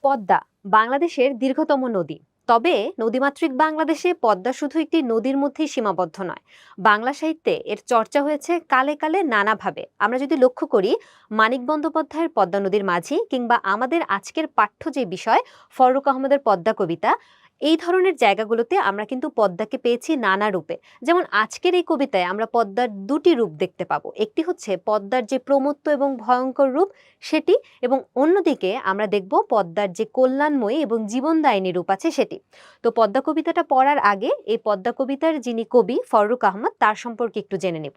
পদ্মা বাংলাদেশের দীর্ঘতম নদী। তবে নদীমাতৃক বাংলাদেশে পদ্মা শুধু একটি নদীর মধ্যেই সীমাবদ্ধ নয়। বাংলা সাহিত্যে এর চর্চা হয়েছে কালে কালে নানাভাবে। আমরা যদি লক্ষ্য করি, মানিক বন্দ্যোপাধ্যায়ের পদ্মা নদীর মাঝি কিংবা আমাদের আজকের পাঠ্য যে বিষয় ফররুখ আহমেদের পদ্মা কবিতা, এই ধরনের জায়গাগুলোতে আমরা কিন্তু পদ্মাকে পেয়েছি নানা রূপে। যেমন আজকের এই কবিতায় আমরা পদ্মার দুটি রূপ দেখতে পাবো। একটি হচ্ছে পদ্মার যে প্রমত্ত এবং ভয়ঙ্কর রূপ সেটি, এবং অন্যদিকে আমরা দেখব পদ্মার যে কল্যাণময়ী এবং জীবনদায়িনী রূপ আছে সেটি। তো পদ্মা কবিতাটা পড়ার আগে এই পদ্মা কবিতার যিনি কবি ফররুখ আহমদ, তার সম্পর্কে একটু জেনে নেব।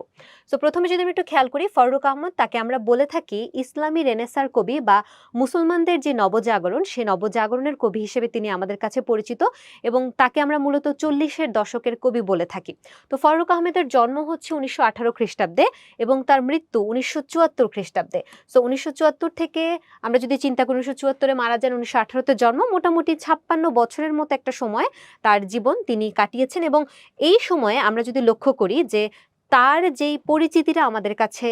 তো প্রথমে যদি আমি একটু খেয়াল করি, ফররুখ আহমদ, তাকে আমরা বলে থাকি ইসলামী রেনেসার কবি বা মুসলমানদের যে নবজাগরণ, সে নবজাগরণের কবি হিসেবে তিনি আমাদের কাছে পরিচিত, এবং তাকে আমরা মূলত 40-এর দশকের কবি বলে থাকি। তো ফররুখ আহমেদের জন্ম হচ্ছে 1918 খ্রিস্টাব্দে এবং তার মৃত্যু 1974 খ্রিস্টাব্দে। সো 1974 থেকে আমরা যদি চিন্তা করি, 1974-এ মারা যান, 1918-তে জন্ম, মোটামুটি 56 বছরের মতো একটা সময় তার জীবন তিনি কাটিয়েছেন। এবং এই সময়ে আমরা যদি লক্ষ্য করি যে তার যেই পরিচিতিটা আমাদের কাছে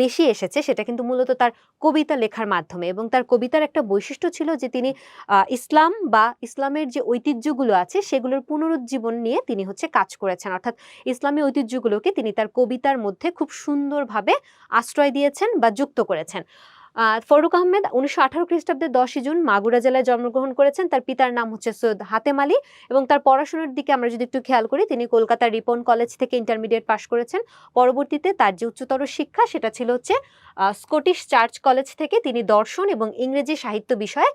বেশি এসেছে, সেটা কিন্তু মূলত তার কবিতা লেখার মাধ্যমে। এবং তার কবিতার একটা বৈশিষ্ট্য ছিল যে তিনি ইসলাম বা ইসলামের যে ঐতিহ্যগুলো আছে সেগুলোর পুনরুজ্জীবন নিয়ে তিনি কাজ করেছেন। অর্থাৎ ইসলামী ঐতিহ্যগুলোকে তিনি তার কবিতার মধ্যে খুব সুন্দরভাবে আশ্রয় দিয়েছেন বা যুক্ত করেছেন। ফররুখ আহমেদ 1918 খ্রিস্টাব্দে 10ই জুন মাগুরা জেলায় জন্মগ্রহণ করেছেন। তার পিতার নাম হচ্ছে সৈয়দ হাতেম আলী, এবং তার পড়াশোনার দিকে আমরা যদি একটু খেয়াল করি, তিনি কলকাতার রিপন কলেজ থেকে ইন্টারমিডিয়েট পাশ করেছেন। পরবর্তীতে তার যে উচ্চতর শিক্ষা সেটা ছিল স্কটিশ চার্চ কলেজ থেকে। তিনি দর্শন এবং ইংরেজি সাহিত্য বিষয়ে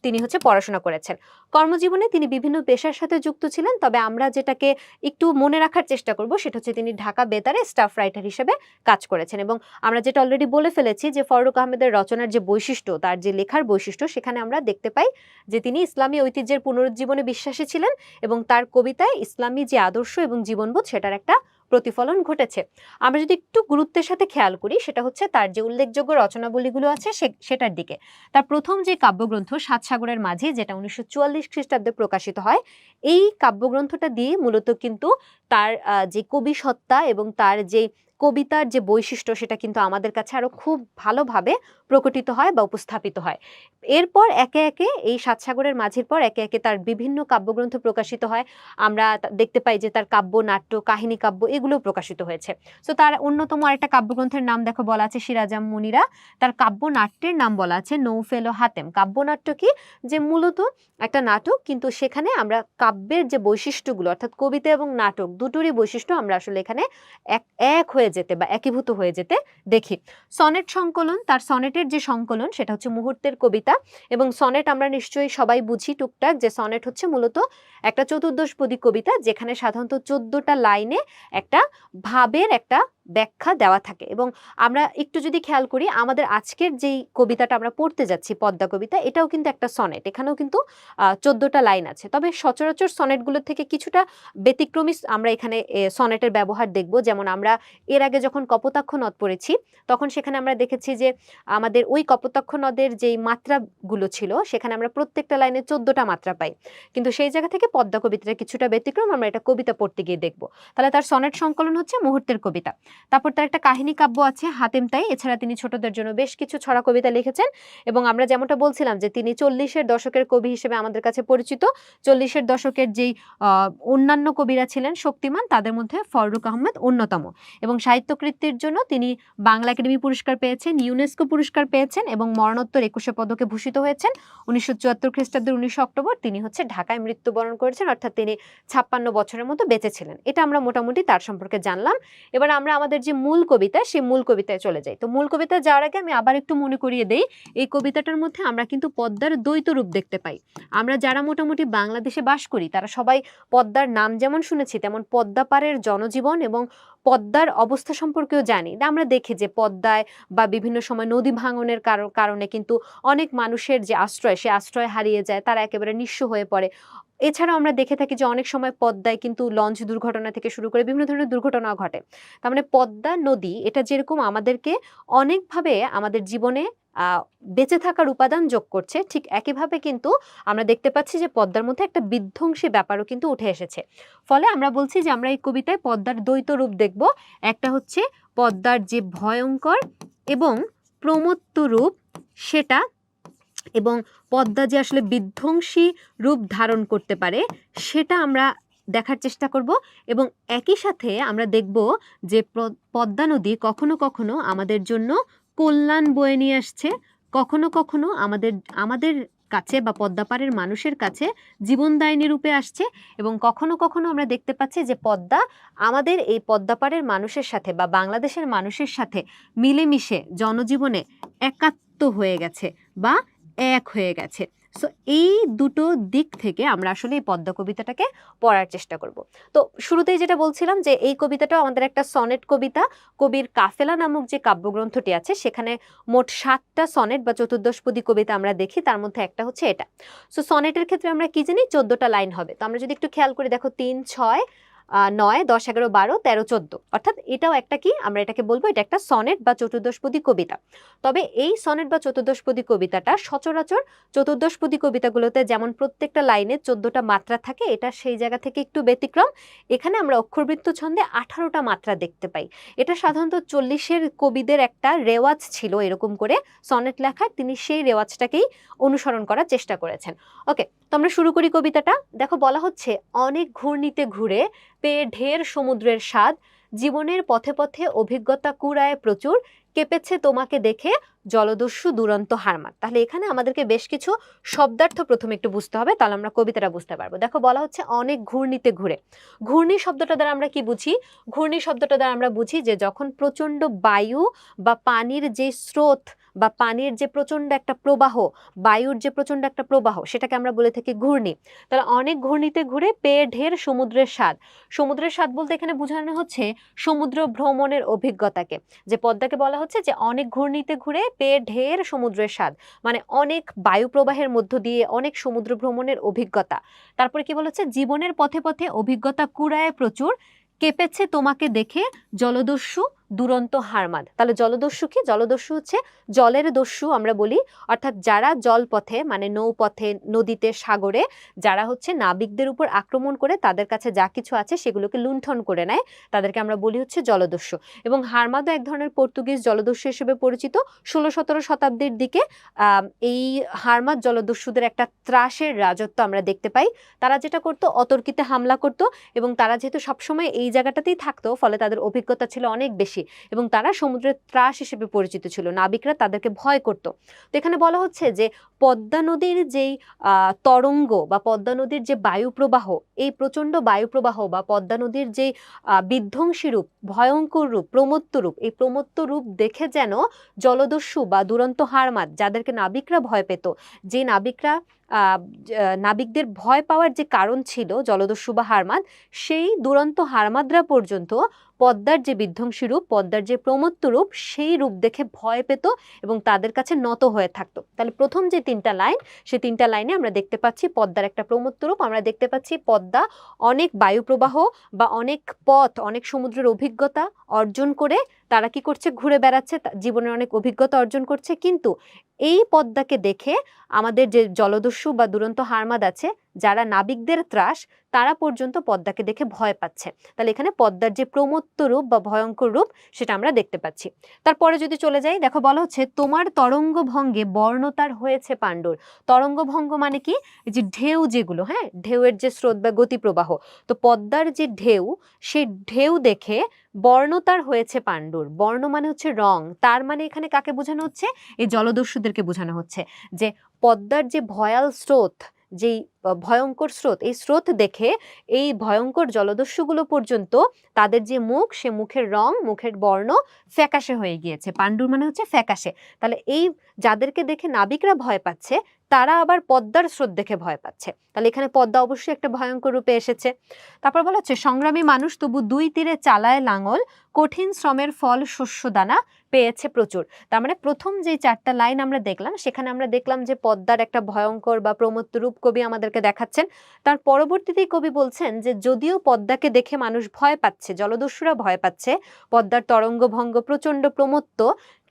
তিনি পড়াশোনা করেছেন। কর্মজীবনে তিনি বিভিন্ন পেশার সাথে যুক্ত ছিলেন, তবে আমরা যেটাকে একটু মনে রাখার চেষ্টা করব সেটা হচ্ছে তিনি ঢাকা বেতারে স্টাফ রাইটার হিসেবে কাজ করেছেন। এবং আমরা যেটা অলরেডি বলে ফেলেছি যে ফররুখ আহমেদের রচনার যে বৈশিষ্ট্য, তার যে লেখার বৈশিষ্ট্য, সেখানে আমরা দেখতে পাই যে তিনি ইসলামী ঐতিহ্যের পুনরুজ্জীবনে বিশ্বাসী ছিলেন, এবং তার কবিতায় ইসলামী যে আদর্শ এবং জীবনবোধ সেটার একটা প্রতিফলন ঘটেছে। আমরা যদি একটু গুরুত্বের সাথে খেয়াল করি, সেটা হচ্ছে তার যে উল্লেখযোগ্য রচনাবলীগুলো আছে সেটার দিকে। তার প্রথম যে কাব্যগ্রন্থ সাত সাগরের মাঝি, যেটা 1944 খ্রিস্টাব্দে প্রকাশিত হয়, এই কাব্যগ্রন্থটা দিয়ে মূলত কিন্তু তার যে কবি সত্তা এবং তার যে কবিতার যে বৈশিষ্ট্য সেটা কিন্তু আমাদের কাছে আরো খুব ভালোভাবে প্রকটিত হয় বা উপস্থাপিত হয়। এরপর একে একে এই সাত সাগরের মাঝির পর একে একে তার বিভিন্ন কাব্যগ্রন্থ প্রকাশিত হয়। আমরা দেখতে পাই যে তার কাব্য, নাট্য, কাহিনী কাব্য এগুলো প্রকাশিত হয়েছে। তো তার অন্যতম আরেকটা কাব্যগ্রন্থের নাম দেখো বলা আছে সিরাজাম মুনিরা। তার কাব্য নাট্যের নাম বলা আছে নৌফেল ও হাতেম। কাব্যনাট্য কি, যে মূলত একটা নাটক, কিন্তু সেখানে আমরা কাব্যের যে বৈশিষ্ট্যগুলো, অর্থাৎ কবিতা এবং নাটক দুটোরই বৈশিষ্ট্য আমরা আসলে এখানে এক হয়ে যেতে বা একীভূত হয়ে যেতে দেখি। সনেট সংকলন, তার সনেটের যে সংকলন সেটা হচ্ছে মুহূর্তের কবিতা। এবং সনেট আমরা নিশ্চয়ই সবাই বুঝি টুকটাক, যে সনেট হচ্ছে মূলত একটা চতুর্দশপদী কবিতা, যেখানে সাধারণত 14টা লাইনে একটা ভাবের একটা ব্যাখ্যা দেওয়া থাকে। এবং আমরা একটু যদি খেয়াল করি, আমাদের আজকের যেই কবিতাটা আমরা পড়তে যাচ্ছি পদ্মা কবিতা, এটাও কিন্তু একটা সনেট, এখানেও কিন্তু 14টা লাইন আছে। তবে সচরাচর সনেটগুলোর থেকে কিছুটা ব্যতিক্রমী আমরা এখানে সনেটের ব্যবহার দেখব। যেমন আমরা এর আগে যখন কপোতাক্ষ নদ পড়েছি, তখন সেখানে আমরা দেখেছি যে আমাদের ওই কপোতাক্ষ নদের যেই মাত্রাগুলো ছিল, সেখানে আমরা প্রত্যেকটা লাইনে 14টা মাত্রা পাই। কিন্তু সেই জায়গা থেকে পদ্মা কবিতাটা কিছুটা ব্যতিক্রম, আমরা এটা কবিতা পড়তে গিয়ে দেখব। তাহলে তার সনেট সংকলন হচ্ছে মুহূর্তের কবিতা। তারপর তার একটা কাহিনী কাব্য আছে হাতেম তাই। এছাড়া তিনি ছোটদের জন্য বেশ কিছু ছড়া কবিতা লিখেছেন। এবং আমরা যেমনটা বলছিলাম যে তিনি 40-এর দশকের কবি হিসেবে আমাদের কাছে পরিচিত। 40-এর দশকের যেই অন্যান্য কবিরা ছিলেন শক্তিমান, তাদের মধ্যে ফররুখ আহমেদ অন্যতম। এবং সাহিত্যকৃতির জন্য তিনি বাংলা একাডেমি পুরস্কার পেয়েছেন, ইউনেস্কো পুরস্কার পেয়েছেন, এবং মরণোত্তর 21শে পদকে ভূষিত হয়েছেন। 1974 খ্রিস্টাব্দের 19 অক্টোবর তিনি ঢাকায় মৃত্যুবরণ করেছেন, অর্থাৎ তিনি 56 বছরের মতো বেঁচে ছিলেন। এটা আমরা মোটামুটি তার সম্পর্কে জানলাম। এবার আমরা আমাদের যে মূল কবিতা, সেই মূল কবিতায় চলে যাই। তো মূল কবিতায় যাওয়ার আগে আমি আবার একটু মনে করিয়ে দেই, এই কবিতাটার মধ্যে আমরা কিন্তু পদ্মার দ্বৈত রূপ দেখতে পাই। আমরা যারা মোটামুটি বাংলাদেশে বাস করি, তারা সবাই পদ্মার নাম যেমন শুনেছি, তেমন পদ্মা পাড়ের জনজীবন এবং পদ্মার অবস্থা সম্পর্কেও জানি। আমরা দেখি যে পদ্মায় বা বিভিন্ন সময় নদী ভাঙনের কারণে কিন্তু অনেক মানুষের যে আশ্রয়, সে আশ্রয় হারিয়ে যায়, তারা একেবারে নিঃস্ব হয়ে পড়ে। এছাড়াও আমরা দেখে থাকি যে অনেক সময় পদ্মায় কিন্তু লঞ্চ দুর্ঘটনা থেকে শুরু করে বিভিন্ন ধরনের দুর্ঘটনাও ঘটে। তার মানে পদ্মা নদী এটা যেরকম আমাদেরকে অনেকভাবে আমাদের জীবনে বেঁচে থাকার উপাদান যোগ করছে, ঠিক একইভাবে কিন্তু আমরা দেখতে পাচ্ছি যে পদ্মার মধ্যে একটা বিধ্বংসী ব্যাপারও কিন্তু উঠে এসেছে। ফলে আমরা বলছি যে আমরা এই কবিতায় পদ্মার দ্বৈত রূপ দেখব। একটা হচ্ছে পদ্মার যে ভয়ঙ্কর এবং প্রমত্ত রূপ, সেটা এবং পদ্মা যে আসলে বিধ্বংসী রূপ ধারণ করতে পারে সেটা আমরা দেখার চেষ্টা করব। এবং একই সাথে আমরা দেখব যে পদ্মা নদী কখনো কখনো আমাদের জন্য কল্যাণ বয়ে নিয়ে আসছে, কখনো কখনো আমাদের আমাদের কাছে বা পদ্মাপাড়ের মানুষের কাছে জীবনদায়িনী রূপে আসছে, এবং কখনো কখনো আমরা দেখতে পাচ্ছি যে পদ্মা আমাদের এই পদ্মাপাড়ের মানুষের সাথে বা বাংলাদেশের মানুষের সাথে মিলেমিশে জনজীবনে একাত্ম হয়ে গেছে বা এক হয়ে গেছে। সো এই দুটো দিক থেকে আমরা আসলে এই পদ্মা কবিতাটাকে পড়ার চেষ্টা করব। তো শুরুতেই যেটা বলছিলাম যে এই কবিতাটাও আমাদের একটা সনেট কবিতা। কবির কাফেলা নামক যে কাব্যগ্রন্থটি আছে সেখানে মোট 7টা সনেট বা চতুর্দশপদী কবিতা আমরা দেখি, তার মধ্যে একটা হচ্ছে এটা। সো সনেটের ক্ষেত্রে আমরা কি জানি 14টা লাইন হবে। তো আমরা যদি একটু খেয়াল করে দেখো 3, 6, 9, 10, 11, 12, 13, 14, অর্থাৎ এটাও একটা কি, আমরা এটাকে বলবো এটা একটা সনেট বা চতুর্দশপদী কবিতা। তবে এই সনেট বা চতুর্দশপদী কবিতাটা সচরাচর চতুর্দশপদী কবিতাগুলোতে যেমন প্রত্যেকটা লাইনে 14টা মাত্রা থাকে, এটা সেই জায়গা থেকে একটু ব্যতিক্রম। এখানে আমরা অক্ষরবৃত্ত ছন্দে 18টা মাত্রা দেখতে পাই। এটা সাধারণত 40-এর কবিদের একটা রেওয়াজ ছিল এরকম করে সনেট লেখার, তিনি সেই রেওয়াজটাকেই অনুসরণ করার চেষ্টা করেছেন। ওকে, তো আমরা শুরু করি কবিতাটা। দেখো বলা হচ্ছে, অনেক ঘূর্ণিতে ঘুরে পেয়ে ঢের সমুদ্রের স্বাদ, জীবনের পথে পথে অভিজ্ঞতা কুড়ায় প্রচুর, কেঁপেছে তোমাকে দেখে জলদস্যু দুরন্ত হারমাত। তাহলে এখানে আমাদেরকে বেশ কিছু শব্দার্থ প্রথমে একটু বুঝতে হবে, তাহলে আমরা কবিতাটা বুঝতে পারবো। দেখো বলা হচ্ছে অনেক ঘূর্ণিতে ঘুরে। ঘূর্ণি শব্দটা দ্বারা আমরা কি বুঝি? ঘূর্ণি শব্দটা দ্বারা আমরা বুঝি যে যখন প্রচন্ড বায়ু বা পানির যে স্রোত বা পানির যে প্রচন্ড একটা প্রবাহ, বায়ুর যে প্রচন্ড একটা প্রবাহ, সেটাকে আমরা বলে থাকি ঘূর্ণি। তাহলে অনেক ঘূর্ণিতে ঘুরে পেয়ে ঢের সমুদ্রের স্বাদ। সমুদ্রের স্বাদ বলতে এখানে বোঝানো হচ্ছে সমুদ্র ভ্রমণের অভিজ্ঞতাকে। যে পদ্মাকে বলা হচ্ছে যে অনেক ঘূর্ণিতে ঘুরে পেয়ে ঢের সমুদ্রের স্বাদ, মানে অনেক বায়ু প্রবাহের মধ্য দিয়ে অনেক সমুদ্র ভ্রমণের অভিজ্ঞতা। তারপরে কি বলা হচ্ছে, জীবনের পথে পথে অভিজ্ঞতা কুড়ায় প্রচুর, কেঁপেছে তোমাকে দেখে জলদস্যু দুরন্ত হারমাদ। তাহলে জলদস্যু কি? জলদস্যু হচ্ছে জলের দস্যু আমরা বলি, অর্থাৎ যারা জলপথে মানে নৌপথে, নদীতে, সাগরে যারা হচ্ছে নাবিকদের উপর আক্রমণ করে তাদের কাছে যা কিছু আছে সেগুলোকে লুণ্ঠন করে নেয়, তাদেরকে আমরা বলি হচ্ছে জলদস্যু। এবং হারমাদও এক ধরনের পর্তুগিজ জলদস্যু হিসেবে পরিচিত। 16-17 শতাব্দীর দিকে এই হারমাদ জলদস্যুদের একটা ত্রাসের রাজত্ব আমরা দেখতে পাই। তারা যেটা করতো, অতর্কিতে হামলা করত, এবং তারা যেহেতু সবসময় এই জায়গাটাতেই থাকতো, ফলে তাদের অভিজ্ঞতা ছিল অনেক বেশি, এবং তারা সমুদ্রের ত্রাস হিসেবে পরিচিত ছিল। নাবিকরা তাদেরকে ভয় করত। তো এখানে বলা হচ্ছে যে পদ্মা নদীর যেই তরঙ্গ বা পদ্মা নদীর যে বায়ু প্রবাহ, এই প্রচন্ড বায়ু প্রবাহ বা পদ্মা নদীর যে বিধ্বংসী রূপ, ভয়ঙ্কর রূপ, প্রমত্ত রূপ, এই প্রমত্ত রূপ দেখে যেন জলদস্যু বা দুরন্ত হারমাদ, যাদেরকে নাবিকরা ভয় পেত, যে নাবিকরা নাবিকদের ভয় পাওয়ার যে কারণ ছিল জলদস্যু বা হারমাদ, সেই দুরন্ত হারমাদরা পর্যন্ত পদ্মার যে বিধ্বংসী রূপ, পদ্মার যে প্রমত্ত রূপ, সেই রূপ দেখে ভয় পেত এবং তাদের কাছে নত হয়ে থাকতো। তাহলে প্রথম যে 3টা লাইন, সেই 3টা লাইনে আমরা দেখতে পাচ্ছি পদ্মার একটা প্রমত্ত রূপ, আমরা দেখতে পাচ্ছি পদ্মা অনেক বায়ু প্রবাহ বা অনেক পথ, অনেক সমুদ্রের অভিজ্ঞতা অর্জন করে তারা কি করছে, ঘুরে বেড়াচ্ছে, জীবনের অনেক অভিজ্ঞতা অর্জন করছে। কিন্তু এই পদ্মাকে দেখে আমাদের যে জলদস্যু বা দুরন্ত হারমাদ আছে, যারা নাবিকদের ত্রাস, তারা পর্যন্ত পদ্মাকে দেখে ভয় পাচ্ছে। তাহলে এখানে পদ্মার যে প্রমত্ত রূপ বা ভয়ঙ্কর রূপ, সেটা আমরা দেখতে পাচ্ছি। তারপরে যদি চলে যাই, দেখো বলা হচ্ছে, তোমার তরঙ্গ ভঙ্গে বর্ণতার হয়েছে পাণ্ডুর। তরঙ্গ ভঙ্গ মানে কি? এই যে ঢেউ যেগুলো, হ্যাঁ, ঢেউয়ের যে স্রোত বা গতি প্রবাহ, তো পদ্মার যে ঢেউ, সেই ঢেউ দেখে বর্ণতার হয়েছে পাণ্ডুর। বর্ণ মানে হচ্ছে রং, তার মানে এখানে কাকে বোঝানো হচ্ছে? এই জলদস্যুদেরকে বোঝানো হচ্ছে যে পদ্মার যে ভয়াল স্রোত, যেই ভয়ঙ্কর স্রোত, এই স্রোত দেখে এই ভয়ঙ্কর জলদস্যুগুলো পর্যন্ত তাদের যে মুখ, সে মুখের রং, মুখের বর্ণ ফ্যাকাশে হয়ে গিয়েছে। পাণ্ডুর মানে হচ্ছে ফ্যাকাশে। তাহলে এই যাদেরকে দেখে নাবিকরা ভয় পাচ্ছে, তারা আবার পদ্মার স্রোত দেখে ভয় পাচ্ছে। তাহলে এখানে পদ্মা অবশ্যই একটা ভয়ঙ্কর রূপে এসেছে। তারপর বলা হচ্ছে, সংগ্রামী মানুষ তবু 2 তীরে চালায় লাঙল, কঠিন শ্রমের ফল শস্য দানা পেয়েছে প্রচুর। তার মানে প্রথম যে 4টা লাইন আমরা দেখলাম, সেখানে আমরা দেখলাম যে পদ্মার একটা ভয়ঙ্কর বা প্রমত্ত রূপ কবি আমাদেরকে দেখাচ্ছেন। তার পরবর্তীতেই কবি বলছেন যে যদিও পদ্মাকে দেখে মানুষ ভয় পাচ্ছে, জলদস্যুরা ভয় পাচ্ছে, পদ্মার তরঙ্গভঙ্গ প্রচন্ড প্রমত্ত,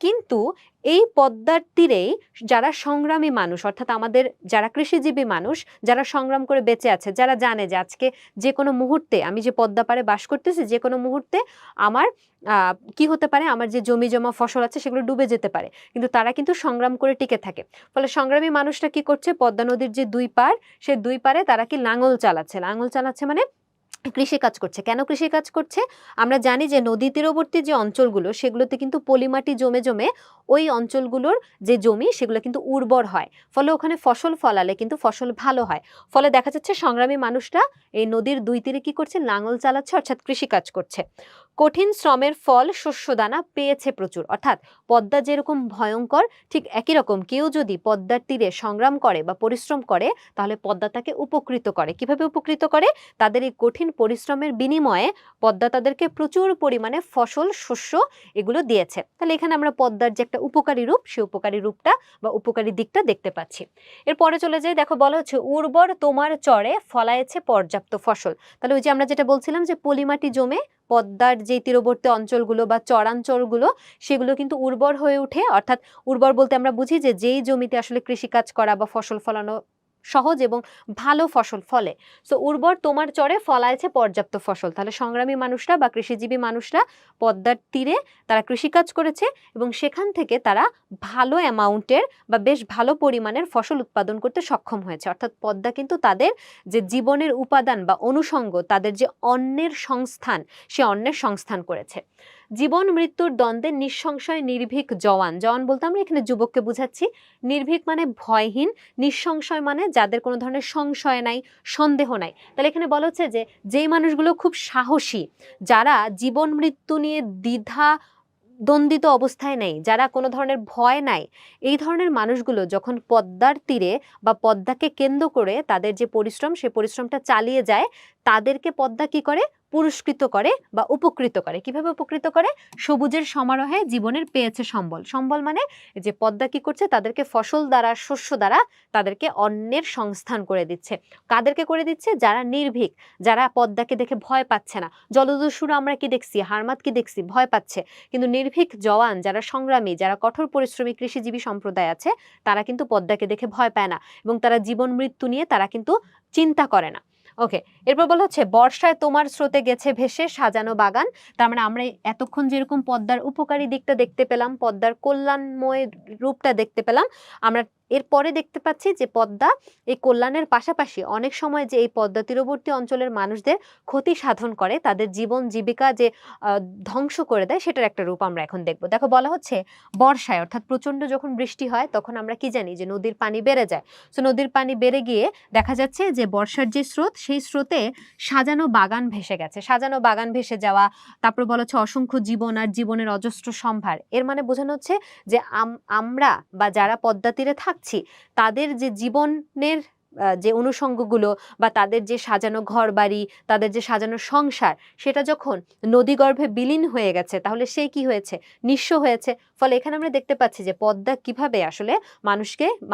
কিন্তু এই পদ্মার তীরেই যারা সংগ্রামী মানুষ, অর্থাৎ আমাদের যারা কৃষিজীবী মানুষ, যারা সংগ্রাম করে বেঁচে আছে, যারা জানে যে আজকে যে কোনো মুহূর্তে আমি যে পদ্মা পাড়ে বাস করতেছি, যে কোনো মুহূর্তে আমার কি হতে পারে, আমার যে জমি জমা ফসল আছে সেগুলো ডুবে যেতে পারে, কিন্তু তারা কিন্তু সংগ্রাম করে টিকে থাকে। ফলে সংগ্রামী মানুষরা কি করছে, পদ্মা নদীর যে দুই পাড়, সে দুই পাড়ে তারা কি লাঙল চালাচ্ছে মানে কৃষি কাজ করছে। কেন কৃষি কাজ করছে? আমরা জানি যে নদী তীরবর্তী যে অঞ্চলগুলো সেগুলোতে কিন্তু পলিমাটি জমে জমে ওই অঞ্চলগুলোর যে জমি সেগুলো কিন্তু উর্বর হয়, ফলে ওখানে ফসল ফলালে কিন্তু ফসল ভালো হয়। ফলে দেখা যাচ্ছে সংগ্রামী মানুষরা এই নদীর দুই তীরে কি করছে, লাঙল চালাচ্ছে, অর্থাৎ কৃষি কাজ করছে। কঠিন শ্রমের ফল শস্যদানা পেয়েছে প্রচুর। অর্থাৎ পদ্মা যেরকম ভয়ঙ্কর, ঠিক একই রকম কেউ যদি পদ্মার তীরে সংগ্রাম করে বা পরিশ্রম করে তাহলে পদ্মা তাকে উপকৃত করে। কিভাবে উপকৃত করে? তাদের এই কঠিন পরিশ্রমের বিনিময়ে পদ্মা তাদেরকে প্রচুর পরিমাণে ফসল শস্য এগুলো দিয়েছে। তাহলে এখানে আমরা পদ্মার যে একটা উপকারী রূপ, সেই উপকারী রূপটা বা উপকারী দিকটা দেখতে পাচ্ছি। এরপরে চলে যাই, দেখো বলা হচ্ছে উর্বর তোমার চরে ফলায়েছে পর্যাপ্ত ফসল। তাহলে ওই যে আমরা যেটা বলছিলাম যে পলিমাটি জমে পদ্মার যে তীরবর্তী অঞ্চলগুলো বা চরাঞ্চলগুলো সেগুলো কিন্তু উর্বর হয়ে ওঠে। অর্থাৎ উর্বর বলতে আমরা বুঝি যে যেই জমিতে আসলে কৃষিকাজ করা বা ফসল ফলানো সহজ এবং ভালো ফসল ফলে। সো উর্বর তোমার চরে ফলাইছে পর্যাপ্ত ফসল। তাহলে সংগ্রামী মানুষরা বা কৃষিজীবী মানুষরা পদ্মার তীরে তারা কৃষিকাজ করেছে এবং সেখান থেকে তারা ভালো অ্যামাউন্টের বা বেশ ভালো পরিমাণের ফসল উৎপাদন করতে সক্ষম হয়েছে। অর্থাৎ পদ্মা কিন্তু তাদের যে জীবনের উপাদান বা অনুষঙ্গ, তাদের যে অন্নের সংস্থান, সে অন্নের সংস্থান করেছে। জীবন মৃত্যুর দ্বন্দ্বে নিঃসংশয় নির্ভীক জওয়ান। জওয়ান বলতে আমরা এখানে যুবককে বুঝাচ্ছি। নির্ভীক মানে ভয়হীন, নিঃসংশয় মানে যাদের কোনো ধরনের সংশয় নাই, সন্দেহ নাই। তাহলে এখানে বলা হচ্ছে যে যেই মানুষগুলো খুব সাহসী, যারা জীবন মৃত্যু নিয়ে দ্বিধা দ্বন্দ্বিত অবস্থায় নেই, যারা কোনো ধরনের ভয় নাই, এই ধরনের মানুষগুলো যখন পদ্মার তীরে বা পদ্মাকে কেন্দ্র করে তাদের যে পরিশ্রম, সে পরিশ্রমটা চালিয়ে যায়, তাদেরকে পদ্মা কি করে, পুরস্কৃত করে বা উপকৃত করে। কিভাবে উপকৃত করে? সবুজের সমারোহে জীবনের পেয়েছে সম্বল। সম্বল মানে যে পদ্মা কি করছে, তাদেরকে ফসল দ্বারা, শস্য দ্বারা তাদেরকে অন্নের সংস্থান করে দিচ্ছে। কাদেরকে করে দিচ্ছে? যারা নির্ভীক, যারা পদ্মাকে দেখে ভয় পাচ্ছে না। জলদস্যুরা আমরা কি দেখছি, হারমাত কি দেখছি, ভয় পাচ্ছে। কিন্তু নির্ভীক জওয়ান, যারা সংগ্রামী, যারা কঠোর পরিশ্রমী কৃষিজীবী সম্প্রদায় আছে, তারা কিন্তু পদ্মাকে দেখে ভয় পায় না এবং তারা জীবন মৃত্যু নিয়ে তারা কিন্তু চিন্তা করে না। ওকে, এরপর বলা হচ্ছে বর্ষায় তোমার স্রোতে গেছে ভেসে সাজানো বাগান। তার মানে আমরা এতক্ষণ যেরকম পদ্মার উপকারী দিকটা দেখতে পেলাম, পদ্মার কল্যাণময় রূপটা দেখতে পেলাম, আমরা এরপরে দেখতে পাচ্ছি যে পদ্মা এই কল্যাণের পাশাপাশি অনেক সময় যে এই পদ্মা তীরবর্তী অঞ্চলের মানুষদের ক্ষতি সাধন করে, তাদের জীবন জীবিকা যে ধ্বংস করে দেয়, সেটার একটা রূপ আমরা এখন দেখব। দেখো বলা হচ্ছে বর্ষায়, অর্থাৎ প্রচন্ড যখন বৃষ্টি হয় তখন আমরা কি জানি যে নদীর পানি বেড়ে যায়। তো নদীর পানি বেড়ে গিয়ে দেখা যাচ্ছে যে বর্ষার যে স্রোত, সেই স্রোতে সাজানো বাগান ভেসে গেছে। সাজানো বাগান ভেসে যাওয়া, তারপর বলা হচ্ছে অসংখ্য জীবন আর জীবনের অজস্র সম্ভার। এর মানে বোঝানো হচ্ছে যে আমরা বা যারা পদ্মা তীরে থাকছি, তাদের যে জীবনের যে অনুষঙ্গগুলো বা তাদের যে সাজানো ঘর বাড়ি, তাদের যে সাজানো সংসার, সেটা যখন নদীগর্ভে বিলীন হয়ে গেছে, তাহলে সে কি হয়েছে, নিঃস্ব হয়েছে। ফলে এখানে আমরা দেখতে পাচ্ছি যে পদ্মা কিভাবে আসলে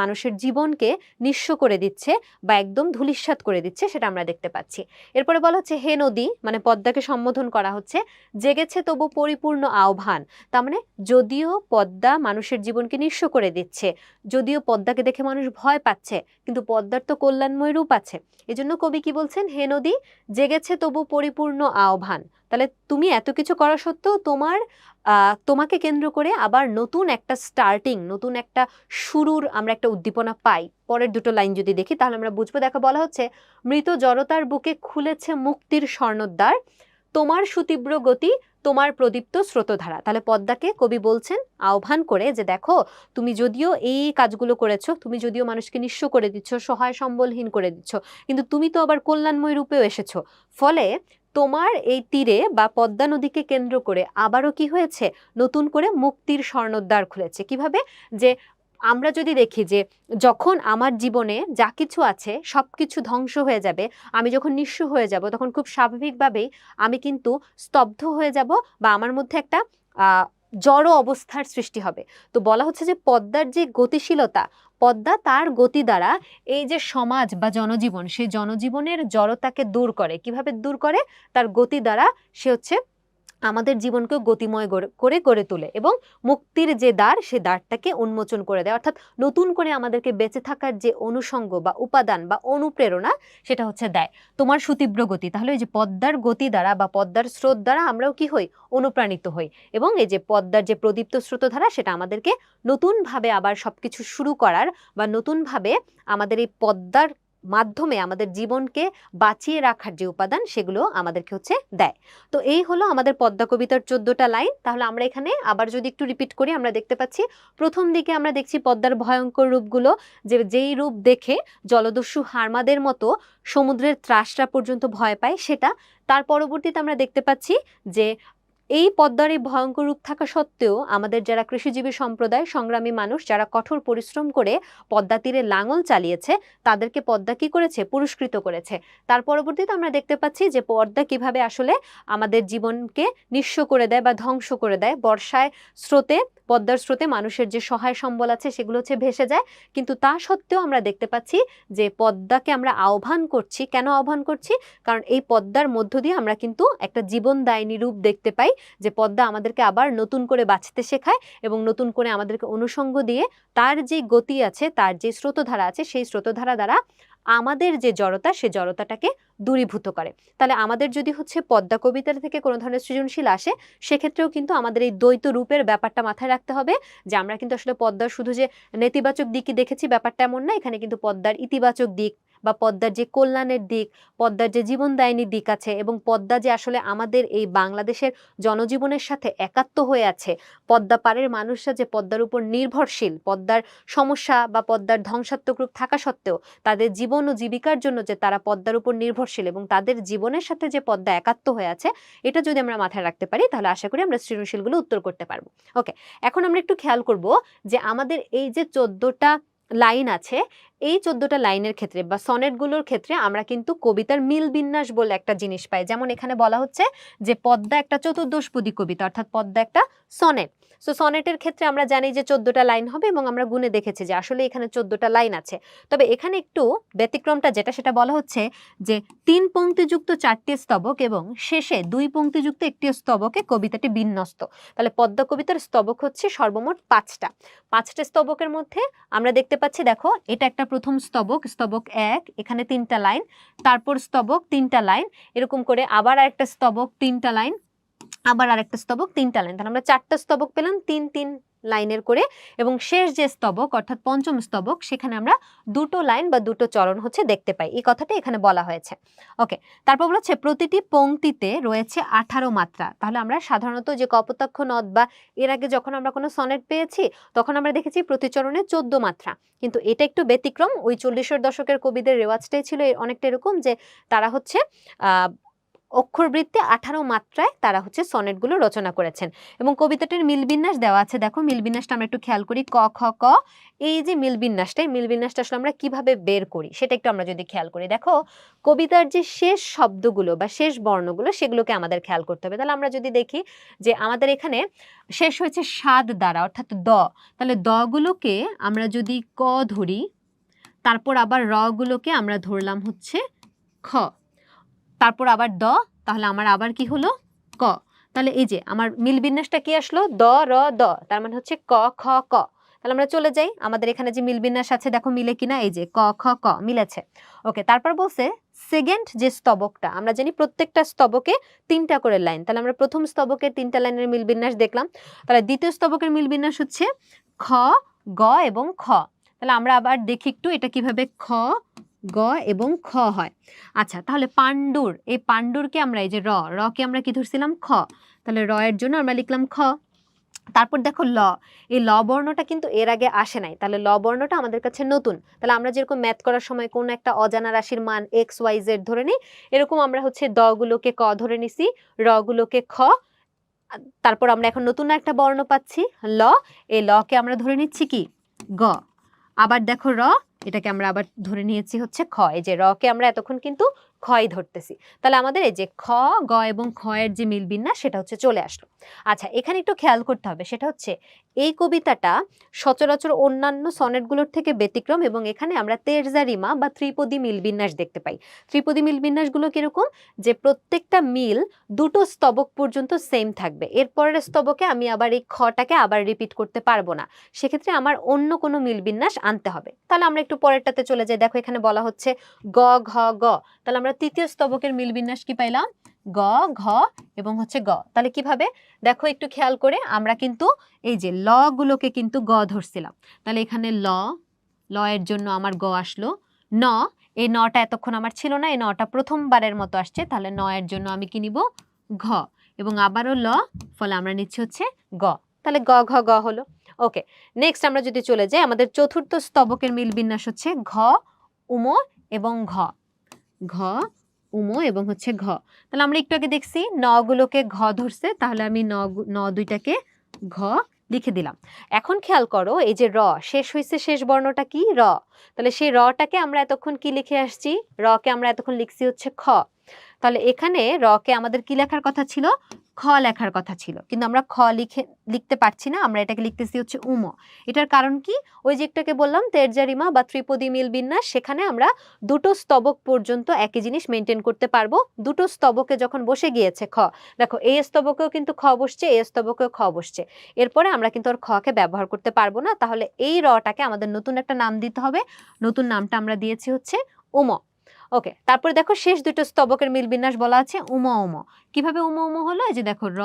মানুষের জীবনকে নিঃস্ব করে দিচ্ছে বা একদম ধূলিসাৎ করে দিচ্ছে, সেটা আমরা দেখতে পাচ্ছি। এরপরে বলা হচ্ছে হে নদী, মানে পদ্মাকে সম্বোধন করা হচ্ছে, জেগেছে তবু পরিপূর্ণ আহ্বান। তার মানে যদিও পদ্মা মানুষের জীবনকে নিঃস্ব করে দিচ্ছে, যদিও পদ্মাকে দেখে মানুষ ভয় পাচ্ছে, কিন্তু পদ্মার তো কল্যাণময় রূপ আছে। এজন্য কবি কি বলছেন, হে নদী জেগেছে তবু পরিপূর্ণ আহ্বান। তাহলে তুমি এত কিছু করা সত্ত্বেও তোমাকে কেন্দ্র করে আবার নতুন একটা স্টার্টিং, নতুন একটা শুরুর আমরা একটা উদ্দীপনা পাই। পরের দুটো লাইন যদি দেখি তাহলে আমরা বুঝবো। দেখো বলা হচ্ছে মৃত জড়তার বুকে খুলেছে মুক্তির স্বর্ণদ্বার, তোমার সুতীব্র গতি, তোমার প্রদীপ্ত স্রোতধারা। তাহলে পদ্মাকে কবি বলছেন আহ্বান করে যে দেখো, তুমি যদিও এই কাজগুলো করেছো, তুমি যদিও মানুষকে নিঃস্ব করে দিচ্ছ, সহায় সম্বলহীন করে দিচ্ছ, কিন্তু তুমি তো আবার কল্যাণময় রূপেও এসেছো। ফলে তোমার এই তীরে বা পদ্মা নদীকে কেন্দ্র করে আবারও কি হয়েছে, নতুন করে মুক্তির স্বর্ণদ্বার খুলেছে। কিভাবে? যে আমরা যদি দেখি যে যখন আমার জীবনে যা কিছু আছে সব কিছু ধ্বংস হয়ে যাবে, আমি যখন নিঃস্ব হয়ে যাব, তখন খুব স্বাভাবিকভাবেই আমি কিন্তু স্তব্ধ হয়ে যাব বা আমার মধ্যে একটা জড় অবস্থার সৃষ্টি হবে। তো বলা হচ্ছে যে পদ্মার যে গতিশীলতা, পদ্মা তার গতি দ্বারা এই যে সমাজ বা জনজীবন, সেই জনজীবনের জড়তাকে দূর করে। কিভাবে দূর করে? তার গতি দ্বারা সে হচ্ছে আমাদের জীবনকে গতিময় করে গড়ে তোলে এবং মুক্তির যে দ্বার সে দ্বারটাকে উন্মোচন করে দেয়, অর্থাৎ নতুন করে আমাদেরকে বেঁচে থাকার যে অনুষঙ্গ বা উপাদান বা অনুপ্রেরণা সেটা হচ্ছে দেয়। তোমার সুতীব্র গতি, তাহলে এই যে পদ্মার গতি দ্বারা বা পদ্মার স্রোত দ্বারা আমরাও কি হই, অনুপ্রাণিত হই, এবং এই যে পদ্মার যে প্রদীপ্ত স্রোতধারা সেটা আমাদেরকে নতুনভাবে আবার সবকিছু শুরু করার বা নতুনভাবে আমাদের এই পদ্মার মাধ্যমে আমাদের জীবনকে বাঁচিয়ে রাখার যে উপাদান সেগুলো আমাদেরকে হচ্ছে দেয়। তো এই হলো আমাদের পদ্মা কবিতার 14টা লাইন। তাহলে আমরা এখানে আবার যদি একটু রিপিট করি, আমরা দেখতে পাচ্ছি প্রথম দিকে আমরা দেখছি পদ্মার ভয়ঙ্কর রূপগুলো, যেই রূপ দেখে জলদস্যু হারমাদের মতো সমুদ্রের ত্রাসরা পর্যন্ত ভয় পায় সেটা। তার পরবর্তীতে আমরা দেখতে পাচ্ছি যে এই পদ্মার এই ভয়ঙ্কর রূপ থাকা সত্ত্বেও আমাদের যারা কৃষিজীবী সম্প্রদায়, সংগ্রামী মানুষ যারা কঠোর পরিশ্রম করে পদ্মা তীরে লাঙল চালিয়েছে, তাদেরকে পদ্মা কি করেছে, পুরস্কৃত করেছে। তার পরবর্তীতে আমরা দেখতে পাচ্ছি যে পদ্মা কিভাবে আসলে আমাদের জীবনকে নিঃস্ব করে দেয় বা ধ্বংস করে দেয়। বর্ষায় স্রোতে, পদ্মার স্রোতে মানুষের যে সহায় সম্বল আছে সেগুলো হচ্ছে ভেসে যায়, কিন্তু তা সত্ত্বেও আমরা দেখতে পাচ্ছি যে পদ্মাকে আমরা আহ্বান করছি। কেন আহ্বান করছি? কারণ এই পদ্মার মধ্য দিয়ে আমরা কিন্তু একটা জীবনদায়িনী রূপ দেখতে পাই, যে পদ্মা আমাদেরকে আবার নতুন করে বাঁচতে শেখায় এবং নতুন করে আমাদেরকে অনুষঙ্গ দিয়ে তার যে গতি আছে, তার যে স্রোতধারা আছে, সেই স্রোতধারা দ্বারা আমাদের যে জড়তা, সে জড়তাটাকে দূরীভূত করে। তাহলে আমাদের যদি হচ্ছে পদ্মা কবিতা থেকে কোনো ধরনের সৃজনশীল আসে, সেক্ষেত্রেও কিন্তু আমাদের এই দ্বৈত রূপের ব্যাপারটা মাথায় রাখতে হবে, যে আমরা কিন্তু আসলে পদ্মার শুধু যে নেতিবাচক দিকই দেখেছি ব্যাপারটা এমন না, এখানে কিন্তু পদ্মার ইতিবাচক দিক বা পদ্মার যে কল্যাণের দিক, পদ্মার যে জীবনদায়িনী দিক আছে, এবং পদ্মা যে আসলে আমাদের এই বাংলাদেশের জনজীবনের সাথে একাত্ম হয়ে আছে, পদ্মা পাড়ের মানুষরা যে পদ্মার উপর নির্ভরশীল, পদ্মার সমস্যা বা পদ্মার ধ্বংসাত্মক রূপ থাকা সত্ত্বেও তাদের জীবন ও জীবিকার জন্য যে তারা পদ্মার উপর নির্ভরশীল এবং তাদের জীবনের সাথে যে পদ্মা একাত্ম হয়ে আছে, এটা যদি আমরা মাথায় রাখতে পারি তাহলে আশা করি আমরা সৃজনশীলগুলো উত্তর করতে পারবো। ওকে, এখন আমরা একটু খেয়াল করব যে আমাদের এই যে 14টা লাইন আছে, এই 14টা লাইনের ক্ষেত্রে বা সনেটগুলোর ক্ষেত্রে আমরা কিন্তু কবিতার মিল বিন্যাস বলে একটা জিনিস পাই। যেমন এখানে বলা হচ্ছে যে পদ্মা একটা চতুর্দশপদী কবিতা, অর্থাৎ পদ্মা একটা সনেট। সো সনেটের ক্ষেত্রে আমরা জানি যে 14টা লাইন হবে এবং আমরা গুনে দেখেছি যে আসলে এখানে 14টা লাইন আছে। তবে এখানে একটু ব্যতিক্রমটা যেটা, সেটা বলা হচ্ছে যে 3 পংক্তিযুক্ত 4টি স্তবক এবং শেষে 2 পংক্তিযুক্ত একটি স্তবকে কবিতাটি বিন্যস্ত। তাহলে পদ্মা কবিতার স্তবক হচ্ছে সর্বমোট 5টা। 5টা স্তবকের মধ্যে আমরা দেখতে পাচ্ছি, দেখো এটা একটা প্রথম স্তবক, স্তবক 1, এখানে 3টা লাইন, তারপর স্তবক 3টা লাইন, এরকম করে আবার আরেকটা স্তবক 3টা লাইন, আবার আরেকটা স্তবক 3টা লাইন। তাহলে আমরা 4টা স্তবক পেলাম 3 লাইনের করে, এবং শেষ যে স্তবক অর্থাৎ পঞ্চম স্তবক, সেখানে আমরা 2টো লাইন বা 2টো চরণ হচ্ছে দেখতে পাই। এই কথাটা এখানে বলা হয়েছে। ওকে, তারপর বলছে প্রতিটি পংক্তিতে রয়েছে 18 মাত্রা। তাহলে আমরা সাধারণত যে কপোতাক্ষ নদ বা এর আগে যখন আমরা কোনো সনেট পেয়েছি তখন আমরা দেখেছি প্রতি চরণে 14 মাত্রা, কিন্তু এটা একটু ব্যতিক্রম। ওই 40-এর দশকের কবিদের রেওয়াজটাই ছিল অনেকটা এরকম, যে তারা হচ্ছে অক্ষরবৃত্তে 18 মাত্রায় তারা হচ্ছে সনেটগুলো রচনা করেছেন। এবং কবিতাটির মিলবিন্যাস দেওয়া আছে, দেখো মিলবিন্যাসটা আমরা একটু খেয়াল করি। ক খ ক, এই যে মিলবিন্যাসটা, এই মিলবিন্যাসটা আসলে আমরা কিভাবে বের করি সেটা একটু আমরা যদি খেয়াল করি, দেখো কবিতার যে শেষ শব্দগুলো বা শেষ বর্ণগুলো সেগুলোকে আমাদের খেয়াল করতে হবে। তাহলে আমরা যদি দেখি যে আমাদের এখানে শেষ হয়েছে সাদ দ্বারা অর্থাৎ দ, তাহলে দ গুলোকে আমরা যদি ক ধরি, তারপর আবার র গুলোকে আমরা ধরলাম হচ্ছে খ, তারপর আবার দ, তাহলে আমার আবার কি হলো ক। তাহলে এই যে আমার মিল বিন্যাসটা কি আসলো, দ র দ, তার মানে হচ্ছে ক খ ক। তাহলে আমরা চলে যাই, আমাদের এখানে যে মিল বিন্যাস আছে দেখো মিলে কিনা, এই যে ক খ ক মিলেছে। ওকে, তারপর বলছে সেকেন্ড যে স্তবকটা, আমরা জানি প্রত্যেকটা স্তবকে 3টা করে লাইন, তাহলে আমরা প্রথম স্তবকের 3টা লাইনের মিল বিন্যাস দেখলাম। তাহলে দ্বিতীয় স্তবকের মিল বিন্যাস হচ্ছে খ, গ এবং খ। তাহলে আমরা আবার দেখি একটু এটা কিভাবে খ, গ এবং খ হয়। আচ্ছা, তাহলে পাণ্ডুর, এই পাণ্ডুরকে আমরা এই যে র কে আমরা কি ধরছিলাম খ, তাহলে র এর জন্য আমরা লিখলাম খ। তারপর দেখো ল, এই ল বর্ণটা কিন্তু এর আগে আসে নাই, তাহলে ল বর্ণটা আমাদের কাছে নতুন। তাহলে আমরা যেরকম ম্যাথ করার সময় কোন একটা অজানা রাশির মান এক্স ওয়াই জেড ধরে নিই, এরকম আমরা হচ্ছে দ গুলোকে ক ধরে নিছি, র গুলোকে খ, তারপর আমরা এখন নতুন একটা বর্ণ পাচ্ছি ল, এই ল কে আমরা ধরে নিচ্ছি কি গ, আবার দেখো র, এটাকে আমরা আবার ধরে নিয়েছি হচ্ছে খ, এই যে র কে আমরা এতক্ষণ কিন্তু খই ধরতেছি। তাহলে আমাদের এই যে খ, গ এবং খ এর যে মিল বিন্যাস সেটা হচ্ছে চলে আসলো। আচ্ছা, এখানে একটু খেয়াল করতে হবে, সেটা হচ্ছে এই কবিতাটা সচরাচর অন্যান্য সনেটগুলোর থেকে ব্যতিক্রম এবং এখানে আমরা তেরজা রিমা বা ত্রিপদী মিল বিন্যাস দেখতে পাই। ত্রিপদী মিল বিন্যাসগুলো কিরকম, যে প্রত্যেকটা মিল দুটো স্তবক পর্যন্ত সেম থাকবে, এরপরের স্তবকে আমি আবার এই খটাকে আবার রিপিট করতে পারবো না, সেক্ষেত্রে আমার অন্য কোনো মিল বিন্যাস আনতে হবে। তাহলে আমরা একটু পরেরটাতে চলে যাই। দেখো এখানে বলা হচ্ছে গ ঘ গ, তাহলে আমরা তৃতীয় স্তবকের মিল বিন্যাস কি পাইলাম, গ ঘ এবং হচ্ছে গ। তাহলে কিভাবে, দেখো একটু খেয়াল করে, আমরা কিন্তু এই যে ল গুলোকে কিন্তু গ ধরছিলাম, তাহলে এখানে ল, ল এর জন্য আমার গ আসলো। ন, এই নটা এতক্ষণ আমার ছিল না, এই নটা প্রথমবারের মতো আসছে, তাহলে ন এর জন্য আমি কি নিব, ঘ, এবং আবারও ল, ফলে আমরা নিচ্ছি হচ্ছে গ, তাহলে গ ঘ গ হলো। ওকে, নেক্সট আমরা যদি চলে যাই, আমাদের চতুর্থ স্তবকের মিল বিন্যাস হচ্ছে ঘ উম এবং ঘ, ঘ উম এবং হচ্ছে ঘ। তাহলে আমরা একটু আগে দেখছি ন গুলোকে ঘ ধরছে, তাহলে আমি ন দুইটাকে ঘ লিখে দিলাম। এখন খেয়াল করো, এই যে র শেষ হয়েছে, শেষ বর্ণটা কি, র, তাহলে সেই রটাকে আমরা এতক্ষণ কি লিখে আসছি, র কে আমরা এতক্ষণ লিখছি হচ্ছে খ, তাহলে এখানে র কে আমাদের কি লেখার কথা ছিল, খ লেখার কথা ছিল, কিন্তু আমরা খ লিখতে পারছি না, আমরা এটাকে লিখতেছি হচ্ছে উম। এটার কারণ কি, ওই যে একটাকে বললাম তেরজা রিমা বা ত্রিপদী মিল বিন্যাস, সেখানে আমরা দুটো স্তবক পর্যন্ত একই জিনিস মেনটেন করতে পারবো। দুটো স্তবকে যখন বসে গিয়েছে খ, দেখো এই স্তবকেও কিন্তু খ বসছে, এই স্তবকেও খ বসছে, এরপরে আমরা কিন্তু আর খ কে ব্যবহার করতে পারবো না, তাহলে এই রটাকে আমাদের নতুন একটা নাম দিতে হবে। নতুন নামটা আমরা দিয়েছি হচ্ছে উম। ওকে, তারপরে দেখো শেষ দুটো স্তবকের মিল বিন্যাস বলা আছে উম উম। কিভাবে উম উম হলো, এই যে দেখো র,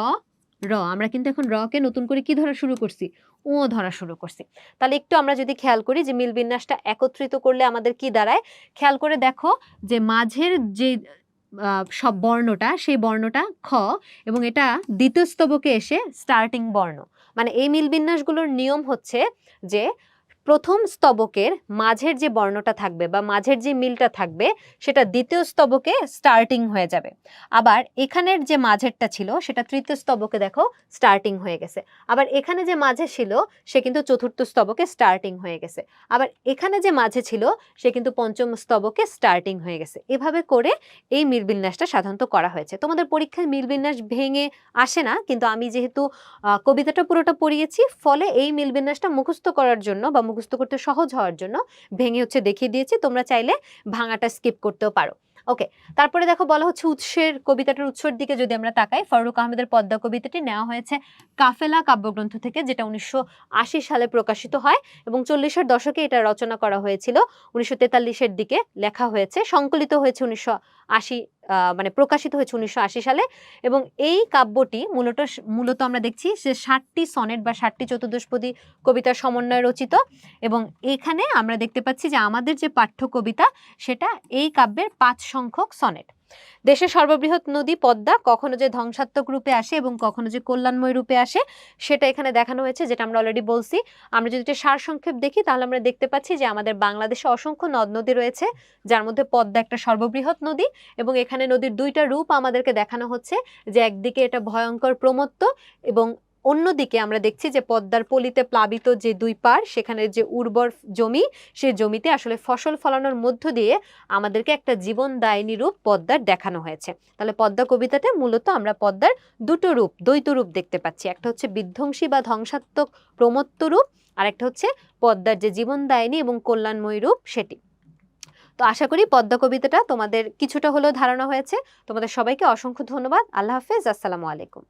র, আমরা কিন্তু এখন র কে নতুন করে কি ধরা শুরু করছি, ও ধরা শুরু করছি। তাহলে একটু আমরা যদি খেয়াল করি যে মিল বিন্যাসটা একত্রিত করলে আমাদের কি দাঁড়ায়, খেয়াল করে দেখো যে মাঝের যে সব বর্ণটা, সেই বর্ণটা খ, এবং এটা দ্বিতীয় স্তবকে এসে স্টার্টিং বর্ণ, মানে এই মিল বিন্যাসগুলোর নিয়ম হচ্ছে যে প্রথম স্তবকের মাঝের যে বর্ণটা থাকবে বা মাঝের যে মিলটা থাকবে সেটা দ্বিতীয় স্তবকে স্টার্টিং হয়ে যাবে, আবার এখানের যে মাঝেরটা ছিল সেটা তৃতীয় স্তবকে দেখো স্টার্টিং হয়ে গেছে, আবার এখানে যে মাঝে ছিল সে কিন্তু চতুর্থ স্তবকে স্টার্টিং হয়ে গেছে, আবার এখানে যে মাঝে ছিল সে কিন্তু পঞ্চম স্তবকে স্টার্টিং হয়ে গেছে। এভাবে করে এই মিল বিন্যাসটা সাধারণত করা হয়েছে। তোমাদের পরীক্ষায় মিল বিন্যাস ভেঙে আসে না, কিন্তু আমি যেহেতু কবিতাটা পুরোটা পড়িয়েছি, ফলে এই মিল বিন্যাসটা মুখস্থ করার জন্য বা মুখস্থ করতে সহজ হওয়ার জন্য ভেঙে হচ্ছে দেখিয়ে দিয়েছি, তোমরা চাইলে ভাঙাটা স্কিপ করতেও পারো। ওকে, তারপরে দেখো বলা হচ্ছে উৎসের, কবিতাটার উৎসের দিকে যদি আমরা তাকাই, ফারুক আহমেদের পদ্মা কবিতাটি নেওয়া হয়েছে কাফেলা কাব্যগ্রন্থ থেকে, যেটা 1980 সালে প্রকাশিত হয় এবং 40-এর দশকে এটা রচনা করা হয়েছিল, 1943-এর দিকে লেখা হয়েছে, সংকলিত হয়েছে 1980, মানে প্রকাশিত হয়েছে 1980 সালে। এবং এই কাব্যটি মূলত আমরা দেখছি যে 60টি সনেট বা 60টি চতুর্দশপদী কবিতার সমন্বয়ে রচিত, এবং এখানে আমরা দেখতে পাচ্ছি যে আমাদের যে পাঠ্য কবিতা সেটা এই কাব্যের 5 সংখ্যক সনেট। দেশের সর্ববৃহৎ নদী পদ্মা কখনো যে ধ্বংসাত্মক রূপে আসে এবং কখনো যে কল্যাণময় রূপে আসে সেটা এখানে দেখানো হয়েছে, যেটা আমরা অলরেডি বলছি। আমরা যদি এটা সারসংক্ষেপ দেখি তাহলে আমরা দেখতে পাচ্ছি যে আমাদের বাংলাদেশে অসংখ্য নদ নদী রয়েছে, যার মধ্যে পদ্মা একটা সর্ববৃহৎ নদী, এবং এখানে নদীর দুইটা রূপ আমাদেরকে দেখানো হচ্ছে, যে একদিকে এটা ভয়ঙ্কর প্রমত্ত এবং অন্যদিকে আমরা দেখছি যে পদ্মার পলিতে প্লাবিত যে দুই পার, সেখানে যে উর্বর জমি, সেই জমিতে আসলে ফসল ফলানোর মধ্য দিয়ে আমাদেরকে একটা জীবনদায়িনী রূপ পদ্মার দেখানো হয়েছে। তাহলে পদ্মা কবিতাতে মূলত আমরা পদ্মার দুটো রূপ, দ্বৈত রূপ দেখতে পাচ্ছি, একটা হচ্ছে বিধ্বংসী বা ধ্বংসাত্মক প্রমত্ত রূপ, আর একটা হচ্ছে পদ্মার যে জীবনদায়িনী এবং কল্যাণময়ী রূপ সেটি। তো আশা করি পদ্মা কবিতাটা তোমাদের কিছুটা হলেও ধারণা হয়েছে। তোমাদের সবাইকে অসংখ্য ধন্যবাদ। আল্লাহ হাফেজ, আসসালামু আলাইকুম।